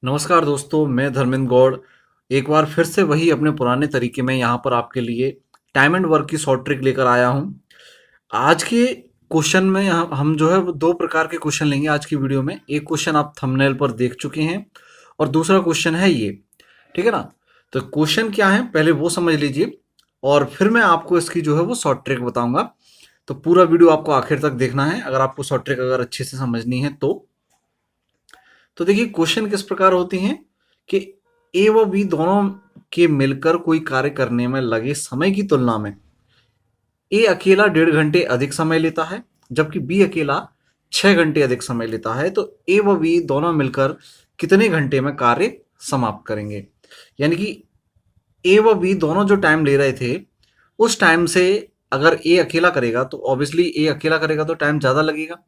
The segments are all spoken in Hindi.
नमस्कार दोस्तों, मैं धर्मेंद्र गौड़ एक बार फिर से वही अपने पुराने तरीके में यहाँ पर आपके लिए टाइम एंड वर्क की शॉर्ट ट्रिक लेकर आया हूँ। आज के क्वेश्चन में हम जो है वो दो प्रकार के क्वेश्चन लेंगे आज की वीडियो में। एक क्वेश्चन आप थंबनेल पर देख चुके हैं और दूसरा क्वेश्चन है ये, ठीक है ना। तो क्वेश्चन क्या है पहले वो समझ लीजिए और फिर मैं आपको इसकी जो है वो शॉर्ट ट्रिक बताऊंगा। तो पूरा वीडियो आपको आखिर तक देखना है अगर आपको शॉर्ट ट्रिक अगर अच्छे से समझनी है तो देखिए क्वेश्चन किस प्रकार होती हैं कि ए व बी दोनों के मिलकर कोई कार्य करने में लगे समय की तुलना में ए अकेला 1.5 घंटे अधिक समय लेता है, जबकि बी अकेला 6 घंटे अधिक समय लेता है। तो ए व बी दोनों मिलकर कितने घंटे में कार्य समाप्त करेंगे? यानी कि ए व बी दोनों जो टाइम ले रहे थे उस टाइम से अगर ए अकेला करेगा तो ऑब्वियसली ए अकेला करेगा तो टाइम ज़्यादा लगेगा।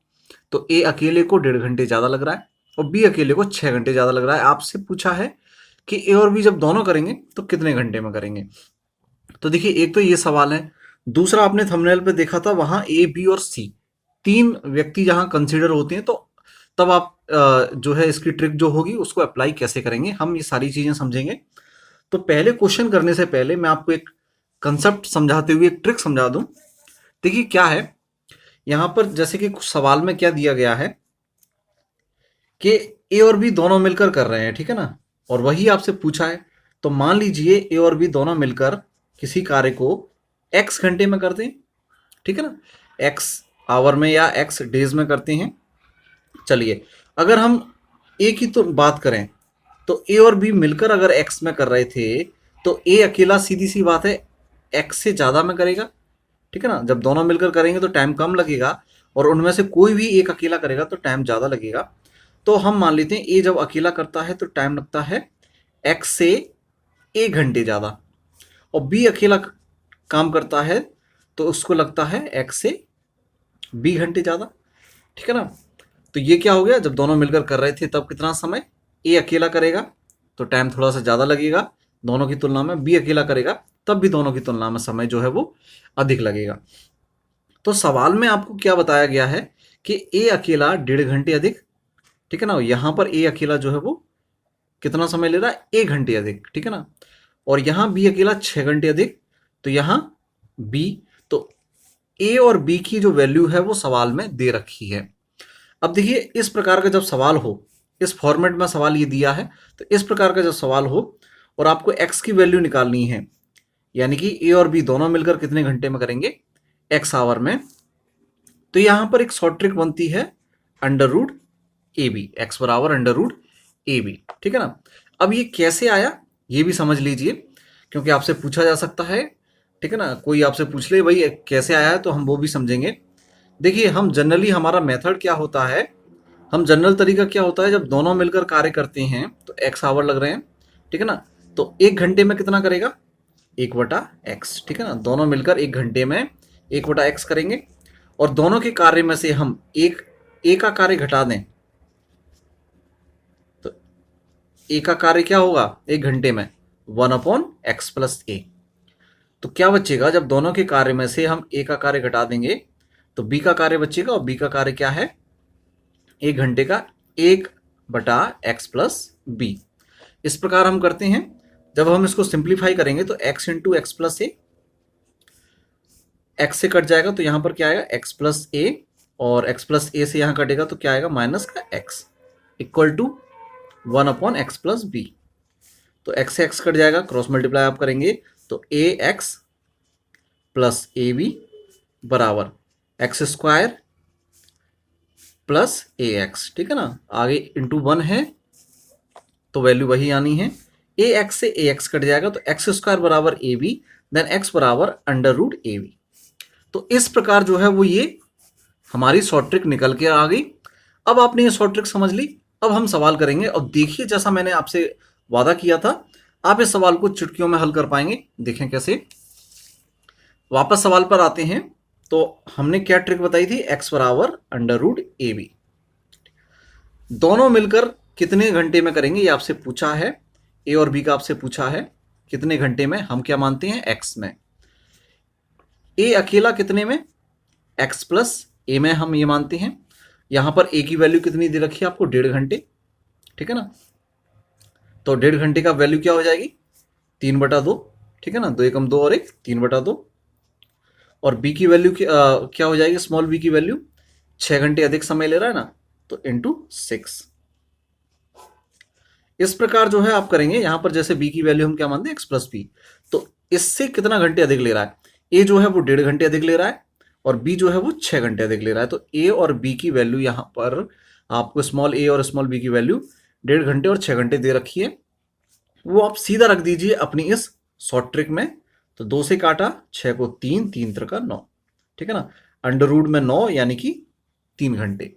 तो ए अकेले को 1.5 घंटे ज़्यादा लग रहा है और बी अकेले को 6 घंटे ज़्यादा लग रहा है। आपसे पूछा है कि ए और बी जब दोनों करेंगे तो कितने घंटे में करेंगे। तो देखिए एक तो ये सवाल है, दूसरा आपने थंबनेल पे देखा था वहां ए बी और सी तीन व्यक्ति जहां कंसीडर होते हैं। तो तब आप जो है इसकी ट्रिक जो होगी उसको अप्लाई कैसे करेंगे हम ये सारी चीजें समझेंगे। तो पहले क्वेश्चन करने से पहले मैं आपको एक कंसेप्ट समझाते हुए एक ट्रिक समझा दूं। देखिए क्या है यहाँ पर, जैसे कि कुछ सवाल में क्या दिया गया है कि ए और बी दोनों मिलकर कर रहे हैं, ठीक है ना, और वही आपसे पूछा है। तो मान लीजिए ए और बी दोनों मिलकर किसी कार्य को एक्स घंटे में करते हैं, ठीक है ना, एक्स आवर में या एक्स डेज में करते हैं। चलिए अगर हम ए की तो बात करें तो ए और बी मिलकर अगर एक्स में कर रहे थे तो ए अकेला सीधी सी बात है एक्स से ज़्यादा में करेगा, ठीक है ना। जब दोनों मिलकर करेंगे तो टाइम कम लगेगा और उनमें से कोई भी एक अकेला करेगा तो टाइम ज़्यादा लगेगा। तो हम मान लेते हैं ए जब अकेला करता है तो टाइम लगता है एक्स से 1 घंटे ज़्यादा और बी अकेला काम करता है तो उसको लगता है एक्स से बी घंटे ज़्यादा, ठीक है ना। तो ये क्या हो गया, जब दोनों मिलकर कर रहे थे तब कितना समय ए अकेला करेगा तो टाइम थोड़ा सा ज़्यादा लगेगा दोनों की तुलना में, बी अकेला करेगा तब भी दोनों की तुलना में समय जो है वो अधिक लगेगा। तो सवाल में आपको क्या बताया गया है कि ए अकेला 1.5 घंटे अधिक, ठीक है ना। यहाँ पर ए अकेला जो है वो कितना समय ले रहा है 1 घंटे अधिक, ठीक है ना। और यहाँ बी अकेला 6 घंटे अधिक, तो यहाँ बी, तो ए और बी की जो वैल्यू है वो सवाल में दे रखी है। अब देखिए इस प्रकार का जब सवाल हो, इस फॉर्मेट में सवाल ये दिया है, तो इस प्रकार का जब सवाल हो और आपको एक्स की वैल्यू निकालनी है, यानी कि ए और बी दोनों मिलकर कितने घंटे में करेंगे एक्स आवर में, तो यहां पर एक शॉर्ट ट्रिक बनती है under root A B, X बराबर अंडर रूट ए बी, ठीक है ना। अब ये कैसे आया ये भी समझ लीजिए क्योंकि आपसे पूछा जा सकता है, ठीक है ना। कोई आपसे पूछ ले भाई कैसे आया है तो हम वो भी समझेंगे। देखिए हम जनरली हमारा मेथड क्या होता है, हम जनरल तरीका क्या होता है, जब दोनों मिलकर कार्य करते हैं तो एक्स आवर लग रहे हैं, ठीक है ना। तो 1 घंटे में कितना करेगा 1/x, ठीक है ना। दोनों मिलकर 1 घंटे में 1/x करेंगे और दोनों के कार्य में से हम एक ए का कार्य घटा दें तो ए का कार्य क्या होगा 1 घंटे में 1/x+a। तो क्या बचेगा, जब दोनों के कार्य में से हम ए का कार्य घटा देंगे तो बी का कार्य बचेगा और बी का कार्य क्या है 1 घंटे का 1/x+b। इस प्रकार हम करते हैं। जब हम इसको सिंप्लीफाई करेंगे तो x इंटू एक्स प्लस ए, एक्स से कट जाएगा तो यहाँ पर क्या आएगा एक्स प्लस ए, और एक्स प्लस ए से यहाँ कटेगा तो क्या आएगा माइनस का एक्स इक्वल टू 1/x+b। तो एक्स से एक्स कट जाएगा, क्रॉस मल्टीप्लाई आप करेंगे तो ए एक्स प्लस ए बी बराबर एक्स स्क्वायर प्लस ए एक्स, ठीक है ना। आगे इंटू 1 है तो वैल्यू वही आनी है, ए एक्स से ए एक्स कट जाएगा तो एक्स स्क्वायर बराबर ए बी, देन एक्स बराबर अंडर रूट ए बी। तो इस प्रकार जो है वो ये हमारी शॉर्ट ट्रिक निकल के आ गई। अब आपने ये शॉर्ट ट्रिक समझ ली, अब हम सवाल करेंगे और देखिए जैसा मैंने आपसे वादा किया था आप इस सवाल को चुटकियों में हल कर पाएंगे। देखें कैसे। वापस सवाल पर आते हैं। तो हमने क्या ट्रिक बताई थी, एक्स बराबर अंडर रूट ए बी, दोनों मिलकर कितने घंटे में करेंगे ये आपसे पूछा है, ए और बी का आपसे पूछा है कितने घंटे में, हम क्या मानते हैं एक्स में, ए अकेला कितने में एक्स प्लस ए में हम ये मानते हैं। यहां पर ए की वैल्यू कितनी दे रखी है आपको 1.5 घंटे, ठीक है ना। तो 1.5 घंटे का वैल्यू क्या हो जाएगी, 3/2, ठीक है ना, 2 एकम 2 और 1 3/2। और बी की वैल्यू क्या हो जाएगी, स्मॉल बी की वैल्यू 6 घंटे अधिक समय ले रहा है ना, तो इंटू 6। इस प्रकार जो है आप करेंगे। यहां पर जैसे बी की वैल्यू हम क्या मानते हैं, एक्स प्लस बी, तो इससे कितना घंटे अधिक ले रहा है, ए जो है वो 1.5 घंटे अधिक ले रहा है और बी जो है वो 6 घंटे अधिक ले रहा है। तो ए और बी की वैल्यू यहां पर आपको स्मॉल ए और स्मॉल बी की वैल्यू 1.5 घंटे और 6 घंटे दे रखी है। वो आप सीधा रख दीजिए अपनी इस शॉर्ट ट्रिक में। तो 2 से काटा, 6 को 3, 3 त्रिका 9, ठीक है ना, अंडर रूट में 9 यानी कि 3 घंटे।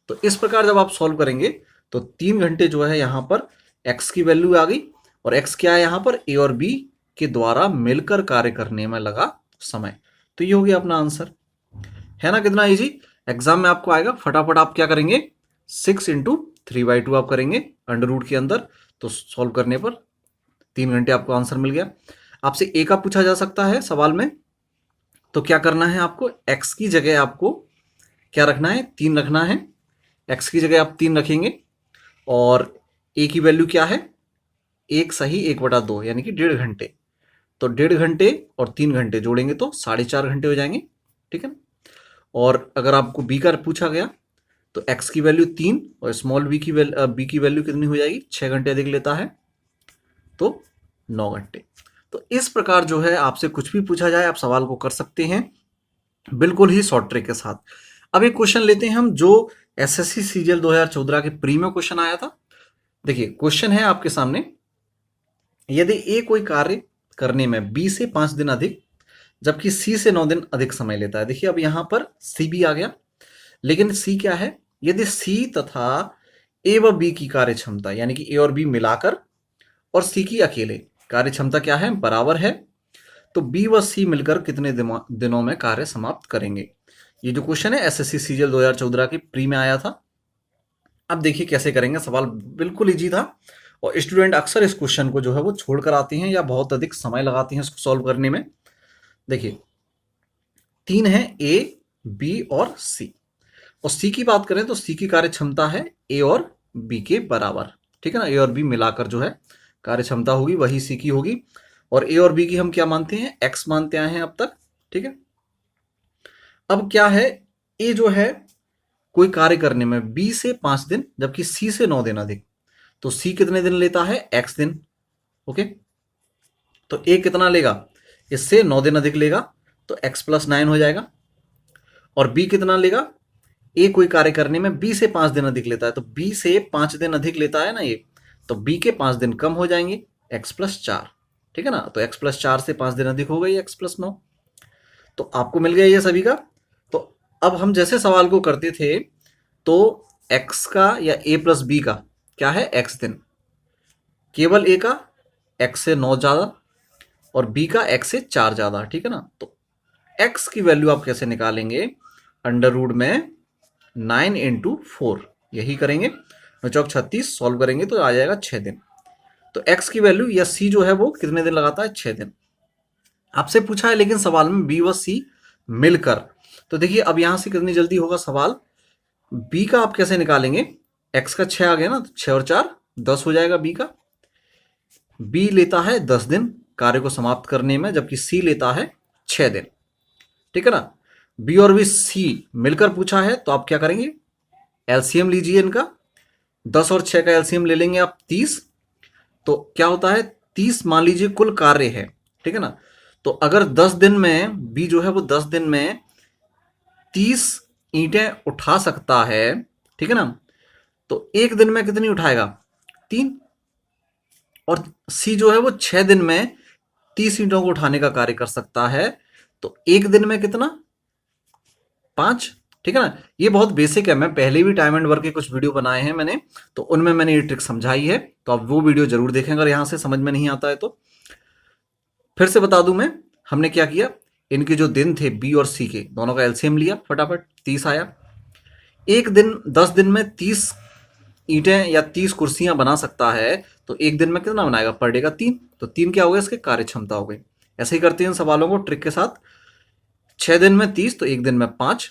तो इस प्रकार जब आप सॉल्व करेंगे तो 3 घंटे जो है यहां पर एक्स की वैल्यू आ गई और एक्स क्या है यहां पर, ए और बी के द्वारा मिलकर कार्य करने में लगा समय। तो ये हो गया अपना आंसर, है ना, कितना इजी। एग्जाम में आपको आएगा, फटाफट आप क्या करेंगे, 6 इंटू 3/2 आप करेंगे अंडर रूट के अंदर। तो सॉल्व करने पर 3 घंटे आपको आंसर मिल गया। आपसे ए का पूछा जा सकता है सवाल में, तो क्या करना है आपको, एक्स की जगह आपको क्या रखना है, 3 रखना है। एक्स की जगह आप 3 रखेंगे और ए की वैल्यू क्या है, 1 सही 1/2 यानी कि 1.5 घंटे। तो 1.5 घंटे और 3 घंटे जोड़ेंगे तो 4.5 घंटे हो जाएंगे, ठीक है। और अगर आपको बी का पूछा गया तो एक्स की वैल्यू 3 और स्मॉल बी की वैल्यू कितनी हो जाएगी, 6 घंटे अधिक लेता है तो 9 घंटे। तो इस प्रकार जो है आपसे कुछ भी पूछा जाए आप सवाल को कर सकते हैं बिल्कुल ही शॉर्ट ट्रिक के साथ। अब एक क्वेश्चन लेते हैं हम जो एसएससी सीजीएल 2014 के प्री में क्वेश्चन आया था। देखिए क्वेश्चन है आपके सामने, यदि ए कोई कार्य करने में बी से 5 दिन अधिक जबकि सी से 9 दिन अधिक समय लेता है। देखिए अब यहां पर सी भी आ गया, लेकिन सी क्या है, यदि सी तथा ए व बी की कार्य क्षमता यानी कि ए और बी मिलाकर और सी की अकेले कार्य क्षमता क्या है, बराबर है, तो बी व सी मिलकर कितने दिनों में कार्य समाप्त करेंगे। ये जो क्वेश्चन है एसएससी सीजीएल 2014 की प्री में आया था। अब देखिए कैसे करेंगे, सवाल बिल्कुल इजी था और स्टूडेंट अक्सर इस क्वेश्चन को जो है वो छोड़कर आते हैं या बहुत अधिक समय लगाते हैं इसको सॉल्व करने में। देखिए 3 है, ए बी और सी, और सी की बात करें तो सी की कार्य क्षमता है ए और बी के बराबर, ठीक है ना, ए और बी मिलाकर जो है कार्य क्षमता होगी वही सी की होगी। और ए और बी की हम क्या मानते हैं, एक्स मानते आए हैं अब तक, ठीक है। अब क्या है, ए जो है कोई कार्य करने में बी से 5 दिन जबकि सी से 9 दिन अधिक, तो सी कितने दिन लेता है, एक्स दिन, ओके। तो ए कितना लेगा, इससे 9 दिन अधिक लेगा तो एक्स प्लस 9 हो जाएगा। और बी कितना लेगा, ए कोई कार्य करने में बी से 5 दिन अधिक लेता है, तो बी से 5 दिन अधिक लेता है ना ये, तो बी के 5 दिन कम हो जाएंगे, एक्स प्लस 4, ठीक है ना। तो एक्स प्लस 4 से 5 दिन अधिक हो गई एक्स प्लस 9। तो आपको मिल गया ये सभी का। तो अब हम जैसे सवाल को करते थे तो एक्स का या ए प्लस बी का क्या है, एक्स दिन, केवल ए का एक्स से 9 ज्यादा और बी का एक्स से 4 ज्यादा, ठीक है ना। तो एक्स की वैल्यू आप कैसे निकालेंगे, अंडर रूट में 9 इंटू 4, यही करेंगे, 36 सॉल्व करेंगे तो आ जाएगा 6 दिन। तो एक्स की वैल्यू या सी जो है वो कितने दिन लगाता है, 6 दिन। आपसे पूछा है लेकिन सवाल में बी व सी मिलकर, तो देखिए अब यहां से कितनी जल्दी होगा सवाल, बी का आप कैसे निकालेंगे, एक्स का 6 आ गया ना, तो 6 और 4 10 हो जाएगा बी का। बी लेता है 10 दिन कार्य को समाप्त करने में जबकि सी लेता है 6 दिन, ठीक है ना। बी और बी सी मिलकर पूछा है तो आप क्या करेंगे, एलसीएम लीजिए इनका, 10 और 6 का एलसीएम ले लेंगे आप 30, तो क्या होता है 30 मान लीजिए कुल कार्य है, ठीक है ना। तो अगर 10 दिन में बी जो है वो 10 दिन में 30 ईंटें उठा सकता है, ठीक है ना, तो एक दिन में कितनी उठाएगा, 3। और सी जो है वो 6 दिन में 30 ईंटों को उठाने का कार्य कर सकता है, तो एक दिन में कितना, 5, ठीक है ना। ये बहुत बेसिक है, मैं पहले भी टाइम एंड वर्क के कुछ वीडियो बनाए हैं मैंने, तो उनमें मैंने ये ट्रिक समझाई है, तो आप वो वीडियो जरूर देखें अगर यहां से समझ में नहीं आता है तो। फिर से बता दूं मैं, हमने क्या किया, इनके जो दिन थे बी और सी के दोनों का एलसीएम लिया, फटाफट 30 आया। एक दिन 10 दिन में 30 ईंटें या 30 कुर्सियां बना सकता है, तो एक दिन में कितना बनाएगा, पर डे का 3, तो 3 क्या हो गया, इसके कार्य क्षमता हो गई। ऐसे ही करते हैं सवालों को ट्रिक के साथ, 6 दिन में 30 तो एक दिन में 5,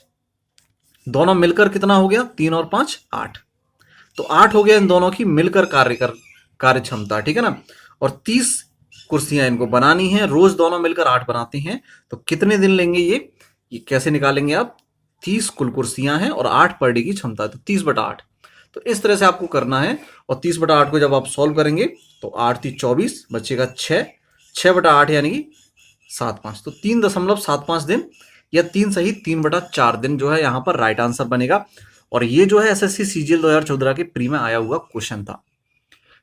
दोनों मिलकर कितना हो गया, 3 और 5 8, तो 8 हो गया इन दोनों की मिलकर कार्य क्षमता, ठीक है ना। और 30 कुर्सियां इनको बनानी है, रोज दोनों मिलकर 8 बनाते हैं। तो कितने दिन लेंगे ये कैसे निकालेंगे आप? 30 कुल कुर्सियां हैं और 8 पर डे की क्षमता है, तो 30/8। तो इस तरह से आपको करना है। और 30/8 को जब आप सॉल्व करेंगे तो 8×3 = 24, बचेगा 6। 6/8 यानी कि 7/5, तो 3.75 दिन या 3 सही 3/4 दिन जो है यहाँ पर राइट आंसर बनेगा। और ये जो है एसएससी सीजीएल 2014 के प्री में आया हुआ क्वेश्चन था,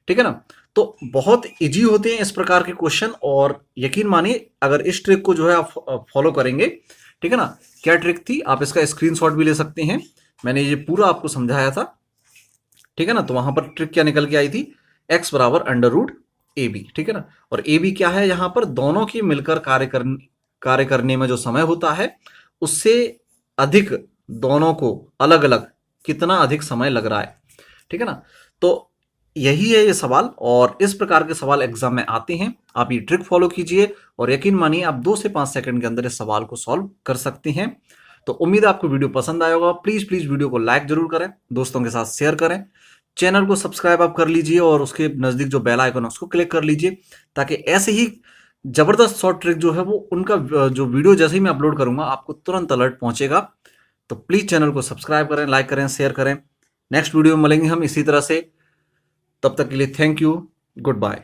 ठीक है ना। तो बहुत इजी होते हैं इस प्रकार के क्वेश्चन, और यकीन मानिए अगर इस ट्रिक को जो है आप फॉलो करेंगे, ठीक है ना। क्या ट्रिक थी, आप इसका स्क्रीनशॉट भी ले सकते हैं, मैंने ये पूरा आपको समझाया था, ठीक है ना। तो वहां पर ट्रिक क्या निकल के आई थी, x बराबर √AB, ठीक है ना। और AB क्या है, यहां पर दोनों की मिलकर कार्य करने में जो समय होता है उससे अधिक दोनों को अलग अलग कितना अधिक समय लग रहा है, ठीक है ना। तो यही है ये सवाल, और इस प्रकार के सवाल एग्जाम में आते हैं। आप ये ट्रिक फॉलो कीजिए और यकीन मानिए आप 2 से 5 सेकंड के अंदर इस सवाल को सॉल्व कर सकते हैं। तो उम्मीद है आपको वीडियो पसंद आया होगा। प्लीज प्लीज वीडियो को लाइक जरूर करें, दोस्तों के साथ शेयर करें, चैनल को सब्सक्राइब आप कर लीजिए और उसके नजदीक जो बेल आइकन है उसको क्लिक कर लीजिए, ताकि ऐसे ही जबरदस्त शॉर्ट ट्रिक जो है वो उनका जो वीडियो जैसे ही मैं अपलोड करूंगा आपको तुरंत अलर्ट पहुंचेगा। तो प्लीज चैनल को सब्सक्राइब करें, लाइक करें, शेयर करें। नेक्स्ट वीडियो में मिलेंगे हम इसी तरह से, तब तक के लिए थैंक यू, गुड बाय।